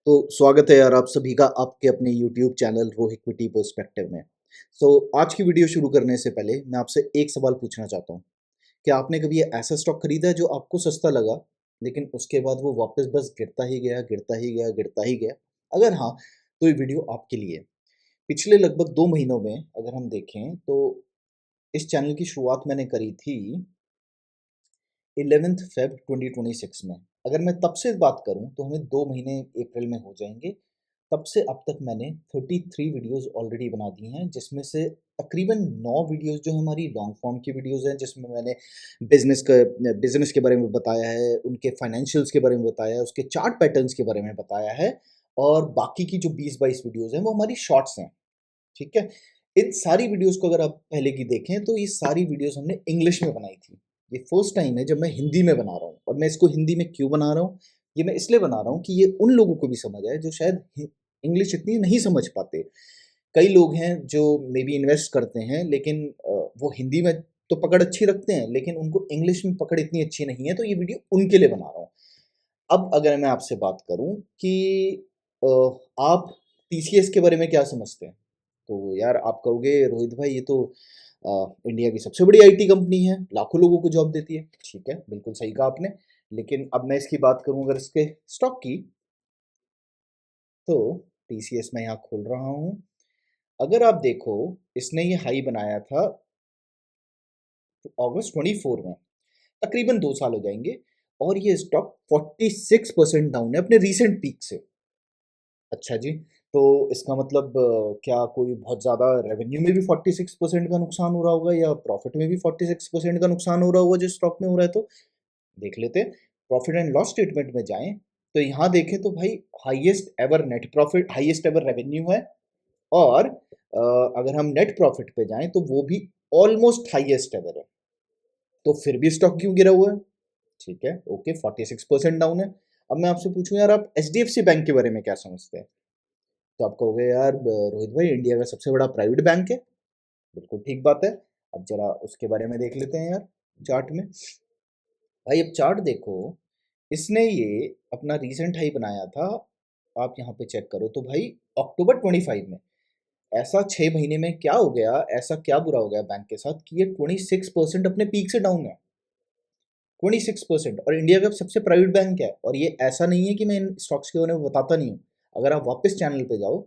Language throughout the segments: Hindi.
तो स्वागत है यार आप सभी का आपके अपने YouTube चैनल रो इक्विटी पर्सपेक्टिव में। आज की वीडियो शुरू करने से पहले मैं आपसे एक सवाल पूछना चाहता हूँ। क्या आपने कभी ऐसा स्टॉक खरीदा है जो आपको सस्ता लगा, लेकिन उसके बाद वो वापस बस गिरता ही गया, गिरता ही गया, गिरता ही गया? अगर हाँ, तो ये वीडियो आपके लिए है। पिछले लगभग 2 महीनों में अगर हम देखें तो इस चैनल की शुरुआत मैंने करी थी 11th फ़ेब 2026 में। अगर मैं तब से बात करूँ तो हमें 2 महीने अप्रैल में हो जाएँगे। तब से अब तक मैंने 33 वीडियोज़ ऑलरेडी बना दी हैं, जिसमें से तकरीबन 9 वीडियोज़ जो हमारी लॉन्ग फॉर्म की वीडियोज़ हैं, जिसमें मैंने बिज़नेस के बारे में बताया है, उनके फाइनेंशियल्स के बारे में बताया है, उसके चार्ट पैटर्न्स के बारे में बताया है और बाकी की जो 20-22 वीडियोज़ हैं, वो हमारी शॉर्ट्स हैं, ठीक है? इन सारी वीडियोज़ को अगर आप पहले की देखें, तो ये सारी वीडियोज़ हमने इंग्लिश में बनाई थी। ये फर्स्ट टाइम है जब मैं हिंदी में बना रहा हूँ और मैं इसको हिंदी में क्यों बना रहा हूँ? ये मैं इसलिए बना रहा हूँ कि ये उन लोगों को भी समझ आए जो शायद इंग्लिश इतनी नहीं समझ पाते। कई लोग हैं जो मे बी इन्वेस्ट करते हैं लेकिन वो हिंदी में तो पकड़ अच्छी रखते हैं लेकिन उनको इंग्लिश में पकड़ इतनी अच्छी नहीं है, तो ये वीडियो उनके लिए बना रहा हूँ। अब अगर मैं आपसे बात करूँ कि अ, आप टीसीएस के बारे में क्या समझते हैं? तो यार आप कहोगे रोहित भाई ये तो इंडिया की सबसे बड़ी आईटी कंपनी है, लाखों लोगों को जॉब देती है। ठीक है, बिल्कुल सही कहा आपने। लेकिन अब मैं इसकी बात करूँ अगर इसके स्टॉक की, तो टीसीएस मैं यहाँ खोल रहा हूँ। अगर आप देखो, इसने ये हाई बनाया था अगस्त 24 में, तकरीबन 2 साल हो जाएँगे और ये स्टॉक 46% डाउन है अपने रीसेंट पीक से। अच्छा जी, तो इसका मतलब क्या कोई बहुत ज़्यादा रेवेन्यू में भी 46% का नुकसान हो रहा होगा या प्रॉफिट में भी 46% का नुकसान हो रहा होगा जो स्टॉक में हो रहा है तो? देख लेते हैं। प्रॉफिट एंड लॉस स्टेटमेंट में जाएँ, तो यहाँ देखें तो भाई highest ever net profit, highest ever revenue है और अगर हम नेट प्रॉफिट पे जाएँ तो वो भी ऑलमोस्ट हाईएस्ट एवर है। तो फिर भी स्टॉक क्यों गिरा हुआ है? ठीक है, ओके 46% डाउन है। अब मैं आपसे पूछूँ यार आप एचडीएफसी बैंक के बारे में क्या समझते हैं? तो आप कहोगे यार रोहित भाई इंडिया का सबसे बड़ा प्राइवेट बैंक है। बिल्कुल ठीक बात है। अब जरा उसके बारे में देख लेते हैं यार चार्ट में। भाई अब चार्ट देखो, इसने ये अपना रीसेंट हाई बनाया था, आप यहाँ पे चेक करो तो भाई अक्टूबर 25 में। ऐसा 6 महीने में क्या हो गया, ऐसा क्या बुरा हो गया बैंक के साथ कि ये 26% अपने पीक से डाउन है। 26% और इंडिया का सबसे प्राइवेट बैंक है और ये ऐसा नहीं है कि मैं इन स्टॉक्स के बारे में बताता नहीं हूँ। अगर आप वापस चैनल पे जाओ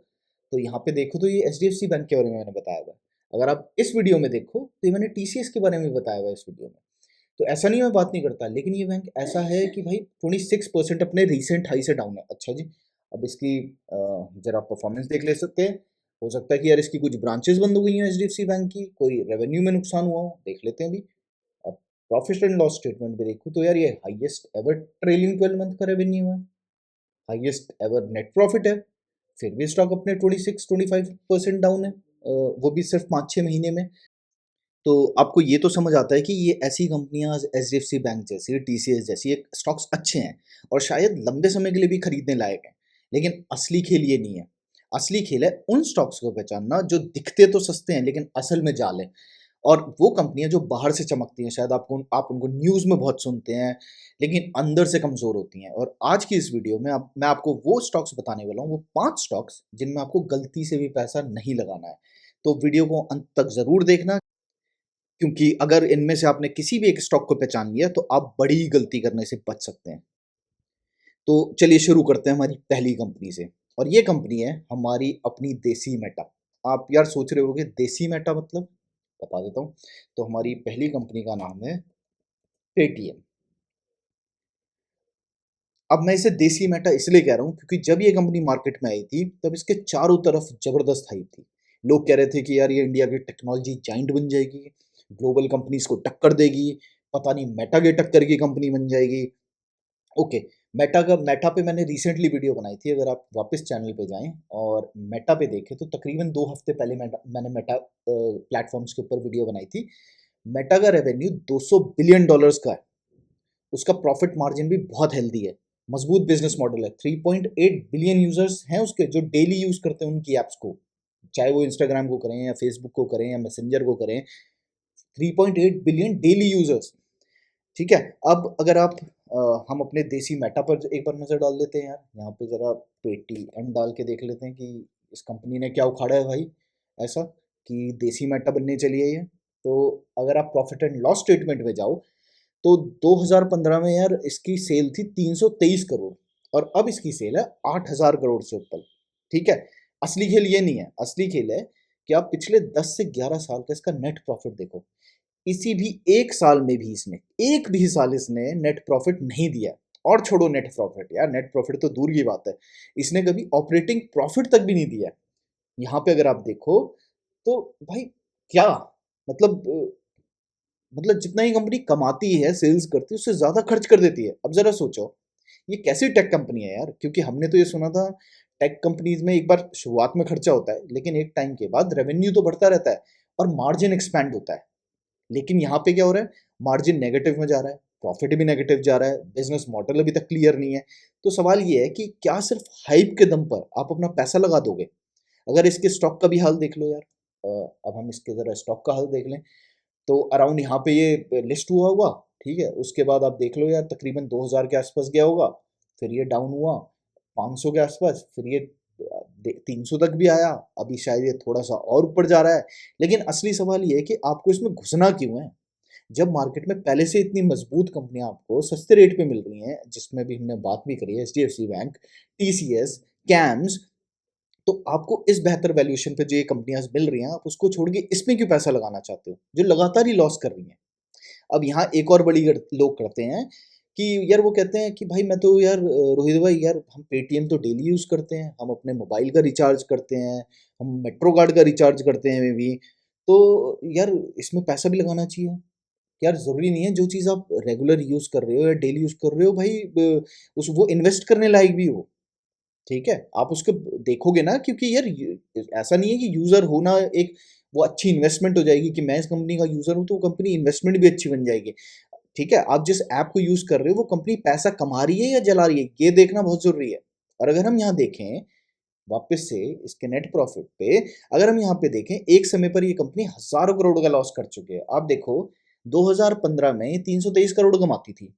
तो यहाँ पे देखो तो ये एचडीएफसी बैंक के बारे में मैंने बताया हुआ है। अगर आप इस वीडियो में देखो तो ये मैंने टीसीएस के बारे में बताया हुआ है इस वीडियो में। तो ऐसा नहीं मैं बात नहीं करता, लेकिन ये बैंक ऐसा है कि भाई 26% अपने रीसेंट हाई से डाउन है। अच्छा जी, अब इसकी जरा परफॉर्मेंस देख ले सकते हैं। हो सकता है कि यार इसकी कुछ ब्रांचेस बंद हो गई हैं एचडीएफसी बैंक की, कोई रेवेन्यू में नुकसान हुआ हो, देख लेते हैं अभी। अब प्रॉफिट एंड लॉस स्टेटमेंट पे देखूँ तो यार ये हाईएस्ट एवर ट्रेलिंग 12 मंथ का रेवेन्यू है, हाईएस्ट एवर नेट प्रॉफिट है, फिर भी स्टॉक अपने 26-25% डाउन है, वो भी सिर्फ 5-6 महीने में। तो आपको ये तो समझ आता है कि ये ऐसी कंपनियां एचडीएफसी बैंक जैसी, टीसीएस जैसी एक स्टॉक्स अच्छे हैं और शायद लंबे समय के लिए भी खरीदने लायक हैं, लेकिन असली खेल ये नहीं है। असली खेल है उन स्टॉक्स को पहचानना जो दिखते तो सस्ते हैं लेकिन असल में जाल है। और वो कंपनियां जो बाहर से चमकती हैं, शायद आप उनको न्यूज़ में बहुत सुनते हैं लेकिन अंदर से कमज़ोर होती हैं। और आज की इस वीडियो में मैं आपको वो स्टॉक्स बताने वाला हूँ, वो 5 स्टॉक्स जिनमें आपको गलती से भी पैसा नहीं लगाना है। तो वीडियो को अंत तक ज़रूर देखना, क्योंकि अगर इनमें से आपने किसी भी एक स्टॉक को पहचान लिया तो आप बड़ी गलती करने से बच सकते हैं। तो चलिए शुरू करते हैं हमारी पहली कंपनी से और ये कंपनी है हमारी अपनी देसी मेटा। आप यार सोच रहे होगे देसी मेटा मतलब, बता देता हूँ। तो हमारी पहली कंपनी का नाम है पेटीएम। अब मैं इसे देसी मेटा इसलिए कह रहा हूँ क्योंकि जब ये कंपनी मार्केट में आई थी तब इसके चारों तरफ जबरदस्त हाइप थी। लोग कह रहे थे कि यार ये इंडिया की टेक्नोलॉजी जाइंट बन जाएगी, ग्लोबल कंपनीज को टक्कर देगी, पता नहीं मेटा के टक्कर की कंपनी बन जाएगी। ओके, मेटा पे मैंने रिसेंटली वीडियो बनाई थी, अगर आप वापस चैनल पे जाएं और मेटा पे देखें तो तकरीबन 2 हफ्ते पहले मैंने मेटा प्लेटफॉर्म्स के ऊपर वीडियो बनाई थी। मेटा का रेवेन्यू $200 बिलियन का है, उसका प्रॉफिट मार्जिन भी बहुत हेल्दी है, मजबूत बिजनेस मॉडल है। 3.8 बिलियन यूजर्स हैं उसके जो डेली यूज करते हैं उनकी एप्स को, चाहे वो इंस्टाग्राम को करें या फेसबुक को करें या मैसेंजर को करें। 3.8 बिलियन डेली यूजर्स। ठीक है, अब अगर आप हम अपने देसी मेटा पर एक बार नज़र डाल लेते हैं यार। यहाँ पे ज़रा पेटीएम डाल के देख लेते हैं कि इस कंपनी ने क्या उखाड़ा है भाई, ऐसा कि देसी मेटा बनने चली है ये। तो अगर आप प्रॉफिट एंड लॉस स्टेटमेंट में जाओ तो 2015 में यार इसकी सेल थी 323 करोड़ और अब इसकी सेल है 8000 करोड़ से ऊपर। ठीक है, असली खेल ये नहीं है, असली खेल है कि आप पिछले 10 से 11 साल का इसका नेट प्रॉफिट देखो। इसी भी एक साल में भी इसने एक भी साल इसने नेट प्रॉफिट नहीं दिया। और छोड़ो नेट प्रॉफिट, यार नेट प्रॉफिट तो दूर की बात है, इसने कभी ऑपरेटिंग प्रॉफिट तक भी नहीं दिया। यहाँ पे अगर आप देखो तो भाई क्या मतलब मतलब जितना ही कंपनी कमाती है सेल्स करती है उससे ज्यादा खर्च कर देती है। अब जरा सोचो ये कैसी टेक कंपनी है यार, क्योंकि हमने तो ये सुना था टेक कंपनीज में एक बार शुरुआत में खर्चा होता है लेकिन एक टाइम के बाद रेवेन्यू तो बढ़ता रहता है और मार्जिन एक्सपैंड होता है। लेकिन यहाँ पे क्या हो रहा है, मार्जिन नेगेटिव में जा रहा है, प्रॉफिट भी नेगेटिव जा रहा है, बिजनेस मॉडल अभी तक क्लियर नहीं है। तो सवाल ये है कि क्या सिर्फ हाइप के दम पर आप अपना पैसा लगा दोगे? अगर इसके स्टॉक का भी हाल देख लो यार, अब हम इसके जरा स्टॉक का हाल देख लें तो अराउंड यहाँ पे ये लिस्ट हुआ हुआ, ठीक है, उसके बाद आप देख लो यार तकरीबन 2000 के आसपास गया होगा, फिर ये डाउन हुआ 500 के आसपास, फिर ये 300 तक भी आया, अभी शायद ये थोड़ा सा और ऊपर जा रहा है। लेकिन असली सवाल ये है कि आपको इसमें घुसना क्यों है जब मार्केट में पहले से इतनी मजबूत कंपनियां आपको सस्ते रेट पे मिल रही हैं, जिसमें भी हमने बात भी करी है एचडीएफसी बैंक, टीसीएस, कैम्स। तो आपको इस बेहतर वैल्यूएशन पे जो ये कंपनियां मिल रही हैं आप उसको छोड़ के इसमें क्यों पैसा लगाना चाहते हो जो लगातार ही लॉस कर रही हैं? अब यहाँ एक और बड़ी लोग करते हैं कि यार वो कहते हैं कि भाई मैं तो यार रोहित भाई यार हम पेटीएम तो डेली यूज़ करते हैं, हम अपने मोबाइल का रिचार्ज करते हैं, हम मेट्रो कार्ड का रिचार्ज करते हैं में भी, तो यार इसमें पैसा भी लगाना चाहिए। यार ज़रूरी नहीं है जो चीज़ आप रेगुलर यूज़ कर रहे हो या डेली यूज़ कर रहे हो भाई उस वो इन्वेस्ट करने लायक भी हो। ठीक है, आप उसको देखोगे ना, क्योंकि यार ऐसा नहीं है कि यूज़र होना एक वो अच्छी इन्वेस्टमेंट हो जाएगी कि मैं इस कंपनी का यूज़र हूँ तो वो कंपनी इन्वेस्टमेंट भी अच्छी बन जाएगी। ठीक है, आप जिस ऐप को यूज़ कर रहे हो वो कंपनी पैसा कमा रही है या जला रही है, ये देखना बहुत ज़रूरी है। और अगर हम यहाँ देखें वापस से इसके नेट प्रॉफिट पे, अगर हम यहाँ पे देखें एक समय पर ये कंपनी हज़ारों करोड़ का लॉस कर चुकी है। आप देखो 2015 में ये 323 करोड़ कमाती थी,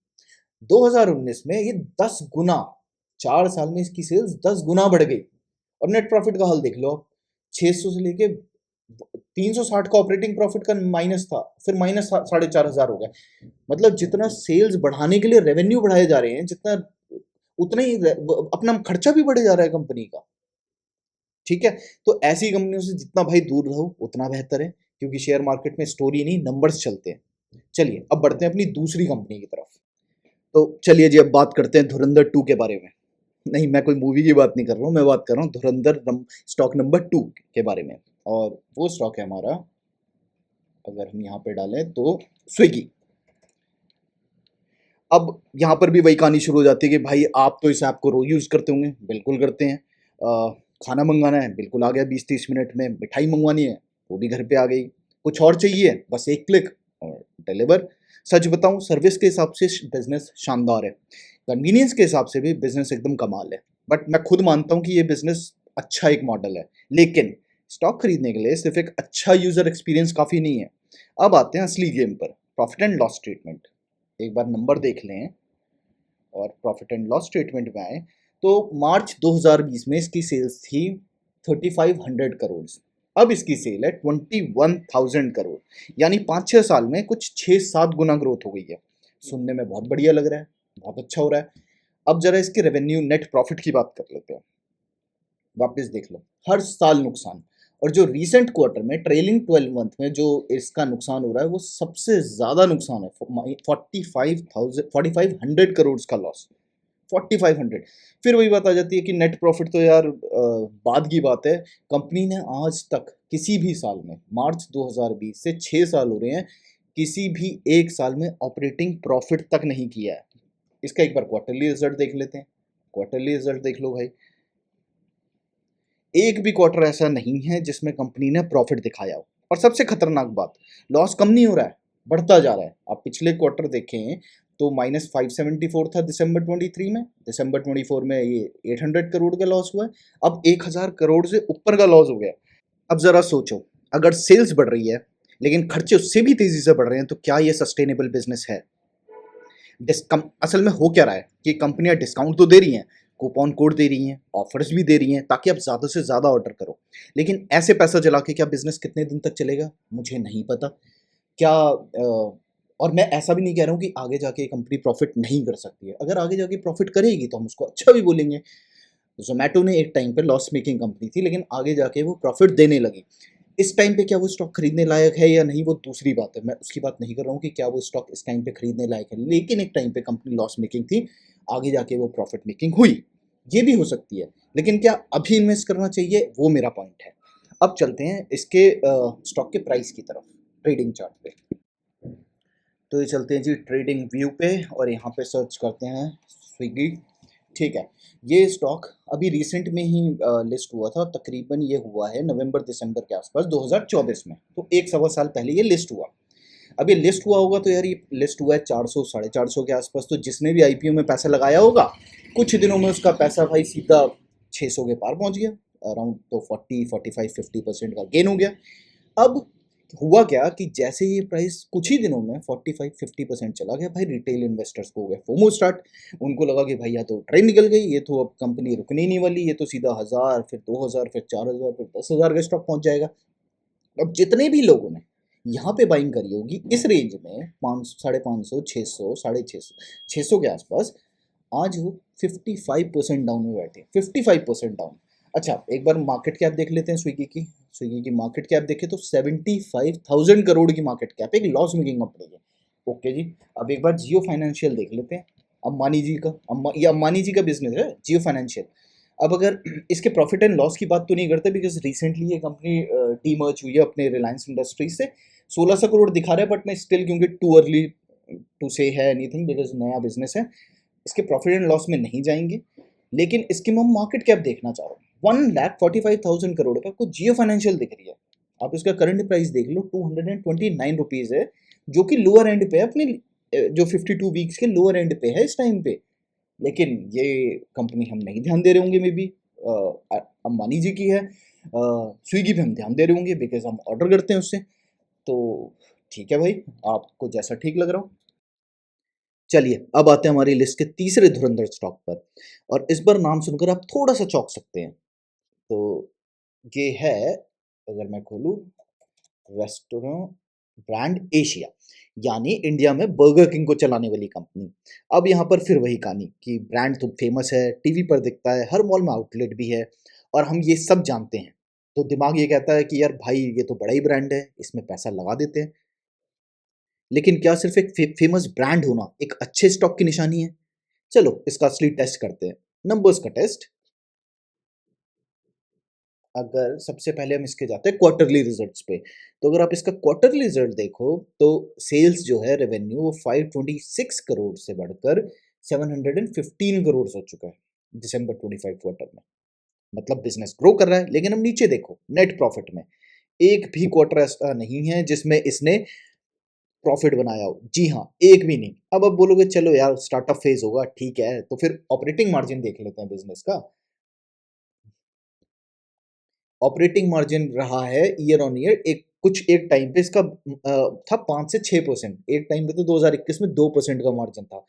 2019 में ये 10 गुना, 4 साल में इसकी सेल्स 10 गुना बढ़ गई। और नेट प्रॉफिट का हाल देख लो आप, 600 से लेके 360 का ऑपरेटिंग प्रॉफिट का माइनस था, फिर माइनस 4500 हो गया। मतलब जितना सेल्स बढ़ाने के लिए रेवेन्यू बढ़ाए जा रहे हैं, जितना उतना ही अपना खर्चा भी बढ़े जा रहा है कंपनी का। ठीक है, तो ऐसी कंपनियों से जितना भाई दूर रहो उतना बेहतर है, क्योंकि शेयर मार्केट में स्टोरी नहीं नंबर्स चलते हैं। चलिए अब बढ़ते हैं अपनी दूसरी कंपनी की तरफ। तो चलिए जी अब बात करते हैं धुरंधर 2 के बारे में। नहीं, मैं कोई मूवी की बात नहीं कर रहा हूँ, मैं बात कर रहा हूँ धुरंधर स्टॉक नंबर 2 के बारे में। और वो स्टॉक है हमारा, अगर हम यहाँ पे डालें तो स्विगी। अब यहाँ पर भी वही कहानी शुरू हो जाती है कि भाई आप तो इस ऐप को रोज यूज़ करते होंगे, बिल्कुल करते हैं। खाना मंगाना है, बिल्कुल आ गया 20-30 मिनट में। मिठाई मंगवानी है, वो भी घर पे आ गई। कुछ और चाहिए, बस एक क्लिक और डिलीवर। सच बताऊं सर्विस के हिसाब से बिजनेस शानदार है, कन्वीनियंस के हिसाब से भी बिजनेस एकदम कमाल है। बट मैं खुद मानता हूँ कि ये बिजनेस अच्छा एक मॉडल है, लेकिन स्टॉक खरीदने के लिए सिर्फ एक अच्छा यूजर एक्सपीरियंस काफ़ी नहीं है। अब आते हैं असली गेम पर, प्रॉफिट एंड लॉस स्टेटमेंट। एक बार नंबर देख लें और प्रॉफिट एंड लॉस स्टेटमेंट में आए तो मार्च 2020 में इसकी सेल्स थी 3500 करोड़। अब इसकी सेल है 21,000 करोड़, यानी 5-6 साल में कुछ 6-7 गुना ग्रोथ हो गई है। सुनने में बहुत बढ़िया लग रहा है, बहुत अच्छा हो रहा है। अब जरा इसके रेवेन्यू नेट प्रॉफिट की बात कर लेते हैं। वापस देख लो, हर साल नुकसान। और जो रीसेंट क्वार्टर में ट्रेलिंग 12 मंथ में जो इसका नुकसान हो रहा है वो सबसे ज़्यादा नुकसान है, 4500 करोड़ का लॉस, 4500। फिर वही बात आ जाती है कि नेट प्रॉफिट तो यार बाद की बात है। कंपनी ने आज तक किसी भी साल में, मार्च 2020 से 6 साल हो रहे हैं, किसी भी एक साल में ऑपरेटिंग प्रॉफिट तक नहीं किया है। इसका एक बार क्वार्टरली रिजल्ट देख लेते हैं। क्वार्टरली रिजल्ट देख लो भाई, एक भी क्वार्टर ऐसा नहीं है जिसमें कंपनी ने प्रॉफिट दिखाया हो। और सबसे खतरनाक बात, लॉस कम नहीं हो रहा है, बढ़ता जा रहा है। आप पिछले क्वार्टर देखें तो -574 था दिसंबर 23 में, दिसंबर 24 में ये 800 करोड़ का लॉस हुआ है, अब 1000 करोड़ से ऊपर का लॉस हो गया। अब जरा सोचो, अगर सेल्स बढ़ रही है लेकिन खर्चे उससे भी तेजी से बढ़ रहे हैं तो क्या ये सस्टेनेबल बिजनेस है? असल में हो क्या रहा है कि कंपनियां डिस्काउंट तो दे रही हैं, कूपन कोड दे रही हैं, ऑफर्स भी दे रही हैं ताकि आप ज़्यादा से ज़्यादा ऑर्डर करो। लेकिन ऐसे पैसा जला के क्या बिजनेस कितने दिन तक चलेगा? मुझे नहीं पता। क्या और मैं ऐसा भी नहीं कह रहा हूँ कि आगे जाके कंपनी प्रॉफिट नहीं कर सकती है। अगर आगे जाके प्रॉफिट करेगी तो हम उसको अच्छा भी बोलेंगे। ज़ोमैटो ने एक टाइम पे लॉस मेकिंग कंपनी थी, लेकिन आगे जाके वो प्रॉफिट देने लगी। इस टाइम पे क्या वो स्टॉक खरीदने लायक है या नहीं, वो दूसरी बात है। मैं उसकी बात नहीं कर रहा हूँ कि क्या वो स्टॉक इस टाइम पे खरीदने लायक है, लेकिन एक टाइम पे कंपनी लॉस मेकिंग थी, आगे जाके वो प्रॉफिट मेकिंग हुई। ये भी हो सकती है, लेकिन क्या अभी इन्वेस्ट करना चाहिए, वो मेरा पॉइंट है। अब चलते हैं इसके स्टॉक के प्राइस की तरफ, ट्रेडिंग चार्ट पे। तो ये चलते हैं जी ट्रेडिंग व्यू पे और यहाँ पे सर्च करते हैं स्विगी। ठीक है, ये स्टॉक अभी रिसेंट में ही लिस्ट हुआ था, तकरीबन ये हुआ है नवंबर दिसंबर के आसपास 2024 में, तो एक सवा साल पहले ये लिस्ट हुआ। अब ये लिस्ट हुआ होगा तो यार ये लिस्ट हुआ है 400 450 के आसपास, तो जिसने भी आईपीओ में पैसा लगाया होगा कुछ दिनों में उसका पैसा भाई सीधा 600 के पार पहुंच गया, अराउंड तो 40 45 50% का गेन हो गया। अब हुआ क्या कि जैसे ये प्राइस कुछ ही दिनों में 45 50% चला गया, भाई रिटेल इन्वेस्टर्स को हो गया फोमो स्टार्ट। उनको लगा कि भाई या तो ट्रेन निकल गई, ये तो अब कंपनी रुकने ही नहीं वाली, ये तो सीधा 1000 फिर 2000 फिर 4000 फिर 10,000 का स्टॉक पहुंच जाएगा। अब जितने भी लोगों ने यहाँ पे बाइंग करी होगी इस रेंज में 500 550 600 650 600 के आसपास, आज वो 55% डाउन में बैठे, 55% डाउन। अच्छा एक बार मार्केट कैप देख लेते हैं स्विगी की। स्विगी की मार्केट कैप देखें तो 75,000 करोड़ की मार्केट कैप, एक लॉस मेकिंग कंपनी है। ओके जी, अब एक बार जियो फाइनेंशियल देख लेते हैं, अंबानी जी का, ये अंबानी जी का बिजनेस है जियो फाइनेंशियल। अब अगर इसके प्रॉफिट एंड लॉस की बात तो नहीं करते, बिकॉज रिसेंटली ये कंपनी डीमर्ज हुई है अपने रिलायंस इंडस्ट्रीज से। 1600 करोड़ दिखा रहा है, बट मैं स्टिल, क्योंकि टू अर्ली टू से है एनीथिंग, बिकॉज नया बिजनेस है, इसके प्रॉफिट एंड लॉस में नहीं जाएंगे। लेकिन इसकी मैं मार्केट कैप देखना चाह रहा हूँ, 1,45,000 करोड़ का आपको जियो फाइनेंशियल दिख रही है। आप इसका करंट प्राइस देख लो, 229 रुपीज़ है, जो कि लोअर एंड पे है अपनी, जो 52 वीक्स के लोअर एंड पे है इस टाइम पे। लेकिन ये कंपनी हम नहीं ध्यान दे रहे होंगे, मे बी अंबानी जी की है। स्विगी पे हम ध्यान दे रहे होंगे बिकॉज हम ऑर्डर करते हैं उससे। तो ठीक है भाई, आपको जैसा ठीक लग रहा हो। चलिए अब आते हैं हमारी लिस्ट के तीसरे धुरंधर स्टॉक पर, और इस बार नाम सुनकर आप थोड़ा सा चौंक सकते हैं। तो ये है, अगर मैं खोलूँ, रेस्टोरेंट ब्रांड एशिया, यानी इंडिया में बर्गर किंग को चलाने वाली कंपनी। अब यहाँ पर फिर वही कहानी कि ब्रांड तो फेमस है, टीवी पर दिखता है, हर मॉल में आउटलेट भी है, और हम ये सब जानते हैं। तो दिमाग ये कहता है कि यार भाई ये तो बड़ा ही ब्रांड है, इसमें पैसा लगा देते हैं। लेकिन क्या सिर्फ एक फेमस ब्रांड होना एक अच्छे स्टॉक की निशानी है? चलो इसका असली टेस्ट करते हैं, नंबर्स का टेस्ट। अगर सबसे पहले हम इसके जाते हैं क्वार्टरली रिजल्ट्स पे, तो अगर आप इसका क्वार्टरली रिजल्ट देखो तो सेल्स जो है, रेवेन्यू, वो 526 करोड़ से बढ़कर 715 करोड़ हो चुका है दिसंबर 25 क्वार्टर में। मतलब बिजनेस ग्रो कर रहा है। लेकिन हम नीचे देखो नेट प्रॉफिट में, एक भी क्वार्टर ऐसा नहीं है जिसमें इसने प्रॉफिट बनाया हो। जी हाँ, एक भी नहीं। अब आप बोलोगे चलो यार स्टार्टअप फेज होगा, ठीक है, तो फिर ऑपरेटिंग मार्जिन देख लेते हैं बिजनेस का। ऑपरेटिंग मार्जिन रहा है ईयर ऑन ईयर, एक टाइम पे इसका था 5 से 6%, एक टाइम पे तो 2021 में 2% का मार्जिन था,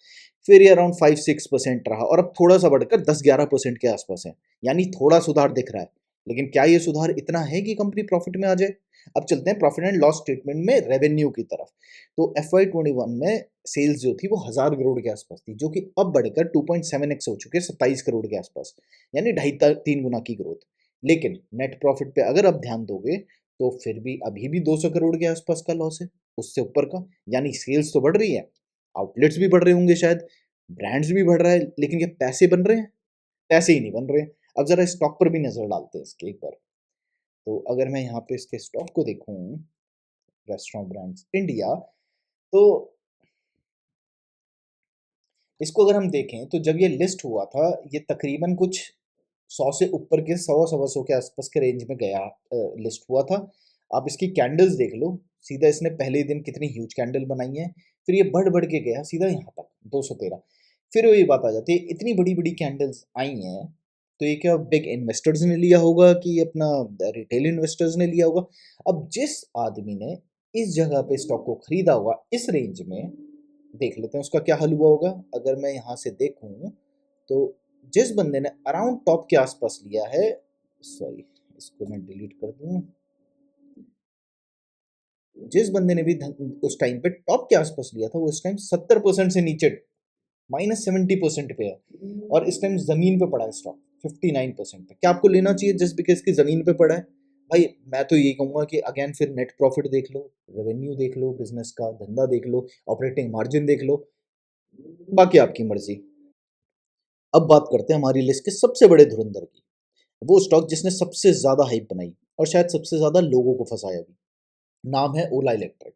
फिर ये अराउंड 5-6% रहा, और अब थोड़ा सा बढ़कर 10-11% के आसपास है। यानी थोड़ा सुधार दिख रहा है, लेकिन क्या ये सुधार इतना है कि कंपनी प्रॉफिट में आ जाए? अब चलते हैं प्रॉफिट एंड लॉस स्टेटमेंट में रेवेन्यू की तरफ। तो FY21 में सेल्स जो थी वो 1000 करोड़ के आसपास थी, जो कि अब बढ़कर 2.7x हो चुके हैं 27 करोड़ के आसपास, यानी ढाई तीन गुना की ग्रोथ। लेकिन नेट प्रॉफिट पे अगर आप ध्यान दोगे तो फिर भी अभी भी 200 करोड़ के आसपास का लॉस है, उससे ऊपर का। यानी सेल्स तो बढ़ रही है, आउटलेट्स भी बढ़ रहे होंगे शायद, ब्रांड्स भी बढ़ रहा है, लेकिन ये पैसे बन रहे हैं? पैसे ही नहीं बन रहे हैं। अब जरा स्टॉक पर भी नजर डालते हैं इसके एक बार। तो अगर मैं यहाँ पे इसके स्टॉक को देखूं, रेस्टोरेंट ब्रांड्स इंडिया, तो इसको अगर हम देखें तो जब ये लिस्ट हुआ था, ये तकरीबन कुछ 100 से ऊपर के, 100 सवा 100 के आसपास के रेंज में गया, लिस्ट हुआ था। आप इसकी कैंडल्स देख लो, सीधा इसने पहले ही दिन कितनी ह्यूज कैंडल बनाई है, फिर ये बढ़ बढ़ के गया सीधा यहाँ तक 213। फिर वही बात आ जाती है, इतनी बड़ी बड़ी कैंडल्स आई हैं, तो ये क्या बिग इन्वेस्टर्स ने लिया होगा कि अपना रिटेल इन्वेस्टर्स ने लिया होगा? अब जिस आदमी ने इस जगह पे स्टॉक को खरीदा होगा इस रेंज में, देख लेते हैं उसका क्या हल हुआ होगा। अगर मैं यहाँ से देखूँ तो जिस बंदे ने अराउंड टॉप के आसपास लिया है, सॉरी इसको मैं डिलीट कर दूँ, जिस बंदे ने भी उस टाइम पे टॉप के आसपास लिया था वो इस टाइम 70% से नीचे -70% पे है और इस टाइम जमीन पे पड़ा है स्टॉक 59% पे। क्या आपको लेना चाहिए जस्ट बिकॉज की जमीन पे पड़ा है? भाई मैं तो यही कहूंगा कि अगेन फिर नेट प्रॉफिट देख लो, रेवेन्यू देख लो, बिजनेस का धंधा देख लो, ऑपरेटिंग मार्जिन देख लो, बाकी आपकी मर्जी। अब बात करते हैं हमारी लिस्ट के सबसे बड़े धुरंधर की, वो स्टॉक जिसने सबसे ज्यादा हाइप बनाई और शायद सबसे ज्यादा लोगों को फंसाया भी। नाम है ओला इलेक्ट्रिक।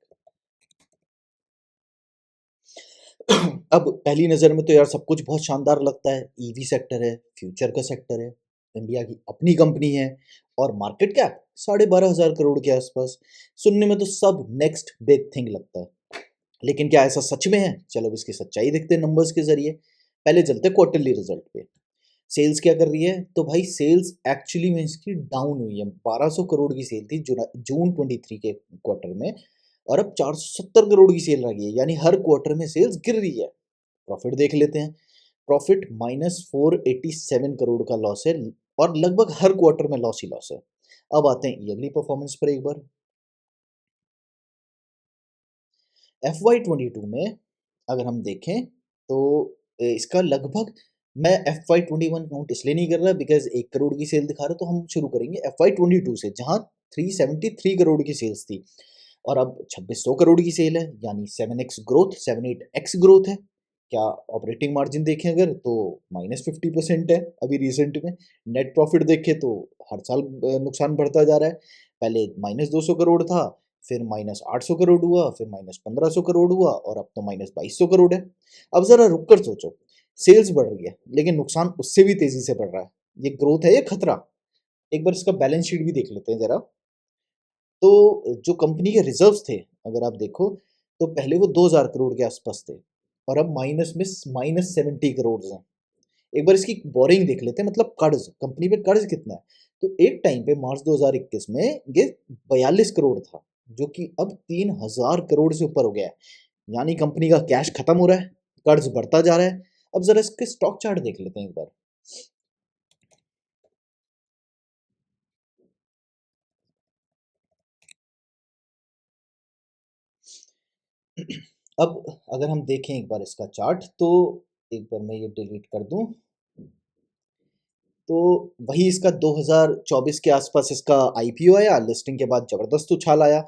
अब पहली नज़र में तो यार सब कुछ बहुत शानदार लगता है, ईवी सेक्टर है, फ्यूचर का सेक्टर है, इंडिया की अपनी कंपनी है और मार्केट कैप 12,500 करोड़ के आसपास। सुनने में तो सब नेक्स्ट बिग थिंग लगता है, लेकिन क्या ऐसा सच में है? चलो अब इसकी सच्चाई देखते हैं नंबर्स के जरिए। पहले चलते क्वार्टरली रिजल्ट पे। सेल्स क्या कर रही है? तो भाई सेल्स एक्चुअली में इसकी डाउन हुई है। 1200 करोड़ की सेल थी जून 23 के क्वार्टर में और अब 470 करोड़ की सेल रही है, यानी हर क्वार्टर में सेल्स गिर रही है। प्रॉफिट देख लेते हैं। प्रॉफिट -487 करोड़ का लॉस है और लगभग हर क्वार्टर में लॉस ही लॉस है। अब आते हैं ईयरली परफॉर्मेंस पर एक बार। FY22 में अगर हम देखें तो इसका लगभग, मैं FY21 काउंट इसलिए नहीं कर रहा बिकॉज 1 करोड़ की सेल दिखा रहा है, तो हम शुरू करेंगे FY22 से जहां 373 करोड़ की सेल्स थी और अब 2600 करोड़ की सेल है, यानी 7x ग्रोथ, 7-8x ग्रोथ है। क्या ऑपरेटिंग मार्जिन देखें अगर तो -50% है अभी रिसेंट में। नेट प्रॉफिट देखें तो हर साल नुकसान बढ़ता जा रहा है। पहले -200 करोड़ था, फिर -800 करोड़ हुआ, फिर -1500 करोड़ हुआ और अब तो -2200 करोड़ है। अब जरा रुक कर सोचो, सेल्स बढ़ रही है लेकिन नुकसान उससे भी तेजी से बढ़ रहा है। ये ग्रोथ है या खतरा? एक बार इसका बैलेंस शीट भी देख लेते हैं जरा। तो जो कंपनी के रिजर्व्स थे अगर आप देखो तो पहले वो 2000 करोड़ के आसपास थे और अब माइनस में -70 करोड़ हैं। एक बार इसकी बोरिंग देख लेते हैं, मतलब कर्ज, कंपनी पे कर्ज कितना है। तो एक टाइम पे मार्च 2021 में ये 42 करोड़ था, जो कि अब 3000 करोड़ से ऊपर हो गया है। यानी कंपनी का कैश खत्म हो रहा है, कर्ज बढ़ता जा रहा है। अब जरा इसके स्टॉक चार्ट देख लेते हैं एक बार। अब अगर हम देखें एक बार इसका चार्ट तो एक बार मैं ये डिलीट कर दूं, तो वही इसका 2024 के आसपास इसका आईपीओ आया, लिस्टिंग के बाद जबरदस्त उछाल आया,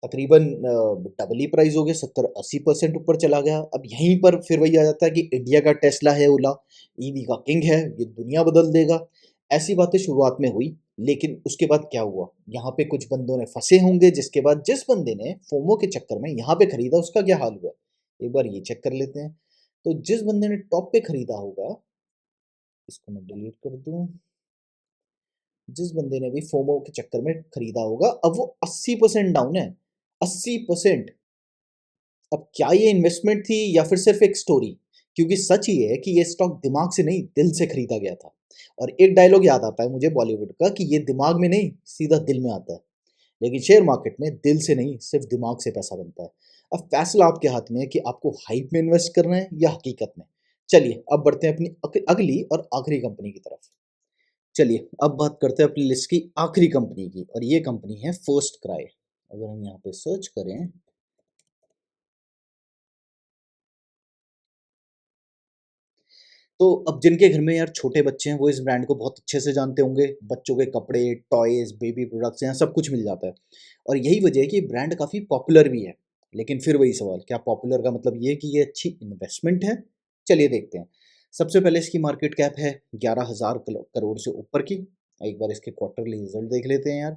तकरीबन डबल ही प्राइस हो गया, 70-80% ऊपर चला गया। अब यहीं पर फिर वही आ जाता है कि इंडिया का टेस्ला है ओला, ईवी का किंग है, ये दुनिया बदल देगा। ऐसी बातें शुरुआत में हुई, लेकिन उसके बाद क्या हुआ? यहाँ पे कुछ बंदों ने फंसे होंगे, जिसके बाद जिस बंदे ने फोमो के चक्कर में यहाँ पे खरीदा उसका क्या हाल हुआ, एक बार ये चेक कर लेते हैं। तो जिस बंदे ने टॉप पे खरीदा होगा, इसको मैं डिलीट कर दूं, जिस बंदे ने भी फोमो के चक्कर में खरीदा होगा अब वो 80% डाउन है। 80%। अब क्या ये इन्वेस्टमेंट थी या फिर सिर्फ एक स्टोरी? क्योंकि सच ये है कि ये स्टॉक दिमाग से नहीं दिल से खरीदा गया था। और एक डायलॉग याद आता है मुझे बॉलीवुड का कि ये दिमाग में नहीं सीधा दिल में आता है। लेकिन शेयर मार्केट में दिल से नहीं सिर्फ दिमाग से पैसा बनता है। अब फैसला आपके हाथ में है कि आपको हाइप में इन्वेस्ट करना है या हकीकत में। चलिए अब बढ़ते हैं अपनी अगली और आखिरी कंपनी की तरफ। चलिए अब बात करते हैं अपनी लिस्ट की आखिरी कंपनी की और ये कंपनी है फर्स्ट क्राई। अगर हम यहाँ पे सर्च करें तो अब जिनके घर में यार छोटे बच्चे हैं वो इस ब्रांड को बहुत अच्छे से जानते होंगे। बच्चों के कपड़े, टॉयज, बेबी प्रोडक्ट्स यहाँ सब कुछ मिल जाता है और यही वजह है कि ये ब्रांड काफ़ी पॉपुलर भी है। लेकिन फिर वही सवाल, क्या पॉपुलर का मतलब ये कि ये अच्छी इन्वेस्टमेंट है? चलिए देखते हैं। सबसे पहले इसकी मार्केट कैप है 11,000 करोड़ से ऊपर की। एक बार इसके क्वार्टरली रिजल्ट देख लेते हैं यार।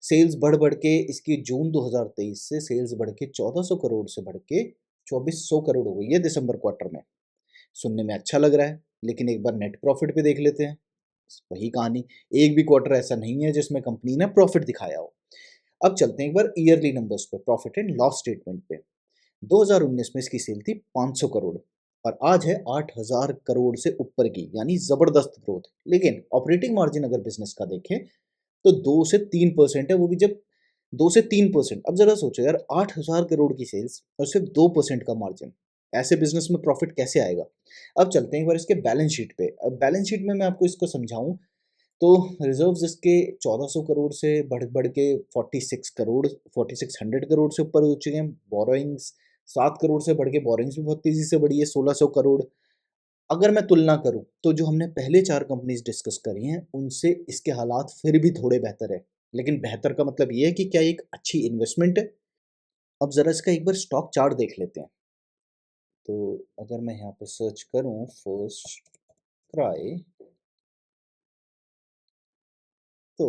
सेल्स बढ़ बढ़ के इसकी जून 2023 से सेल्स बढ़ के 1400 करोड़ से बढ़ के 2400 करोड़ हो गई है दिसंबर क्वार्टर में। सुनने में अच्छा लग रहा है, लेकिन एक बार नेट प्रॉफिट पे देख लेते हैं। वही कहानी, एक भी क्वार्टर ऐसा नहीं है जिसमें कंपनी ने प्रॉफिट दिखाया हो। अब चलते हैं एक बार ईयरली नंबर्स पे, प्रॉफिट एंड लॉस स्टेटमेंट पे। 2019 में इसकी सेल थी 500 करोड़ और आज है 8,000 करोड़ से ऊपर की, यानी जबरदस्त ग्रोथ। लेकिन ऑपरेटिंग मार्जिन अगर बिजनेस का देखें तो 2 से 3% है, वो भी जब 2 से 3%। अब जरा सोचो यार, 8,000 करोड़ की सेल्स और सिर्फ 2% का मार्जिन। ऐसे बिजनेस में प्रॉफिट कैसे आएगा। अब चलते हैं एक बार इसके बैलेंस शीट पे। अब बैलेंस शीट में मैं आपको इसको समझाऊं तो रिजर्व्स इसके 1400 करोड़ से बढ़ बढ़ के 4600 करोड़ से ऊपर हो चुके हैं। बोरोइंग्स 7 करोड़ से बढ़ के बोरोइंग्स भी बहुत तेजी से बढ़ी है 1600 करोड़। अगर मैं तुलना करूं तो जो हमने पहले 4 कंपनीज डिस्कस करी हैं उनसे इसके हालात फिर भी थोड़े बेहतर है। लेकिन बेहतर का मतलब ये है कि क्या ये एक अच्छी इन्वेस्टमेंट है। अब जरा इसका एक बार स्टॉक चार्ट देख लेते हैं। तो अगर मैं यहाँ पे सर्च करूं फर्स्ट क्राई तो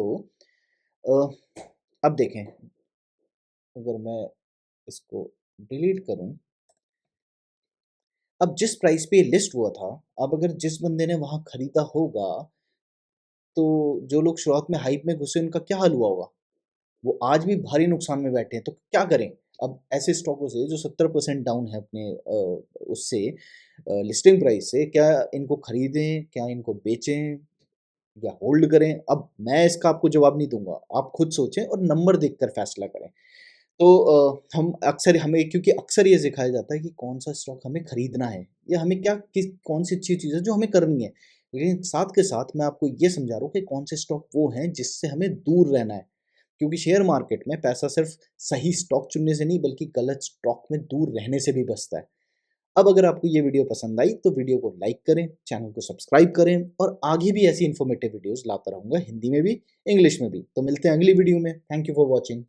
अ, अब देखें, अगर मैं इसको डिलीट करूं, अब जिस प्राइस पे ये लिस्ट हुआ था, अब अगर जिस बंदे ने वहां खरीदा होगा तो जो लोग शुरुआत में हाइप में घुसे उनका क्या हाल हुआ होगा। वो आज भी भारी नुकसान में बैठे हैं। तो क्या करें अब ऐसे स्टॉकों से जो 70% डाउन है अपने उससे लिस्टिंग प्राइस से, क्या इनको खरीदें, क्या इनको बेचें या होल्ड करें। अब मैं इसका आपको जवाब नहीं दूंगा, आप खुद सोचें और नंबर देखकर फैसला करें। तो हम अक्सर हमें क्योंकि अक्सर ये सिखाया जाता है कि कौन सा स्टॉक हमें खरीदना है या हमें क्या किस कौन सी अच्छी चीज़ है जो हमें करनी है। लेकिन साथ के साथ मैं आपको ये समझा रहा हूँ कि कौन से स्टॉक वो हैं जिससे हमें दूर रहना है। क्योंकि शेयर मार्केट में पैसा सिर्फ सही स्टॉक चुनने से नहीं बल्कि गलत स्टॉक में दूर रहने से भी बचता है। अब अगर आपको ये वीडियो पसंद आई तो वीडियो को लाइक करें, चैनल को सब्सक्राइब करें और आगे भी ऐसी इन्फॉर्मेटिव वीडियोस लाता रहूंगा, हिंदी में भी, इंग्लिश में भी। तो मिलते हैं अगली वीडियो में। Thank you for watching.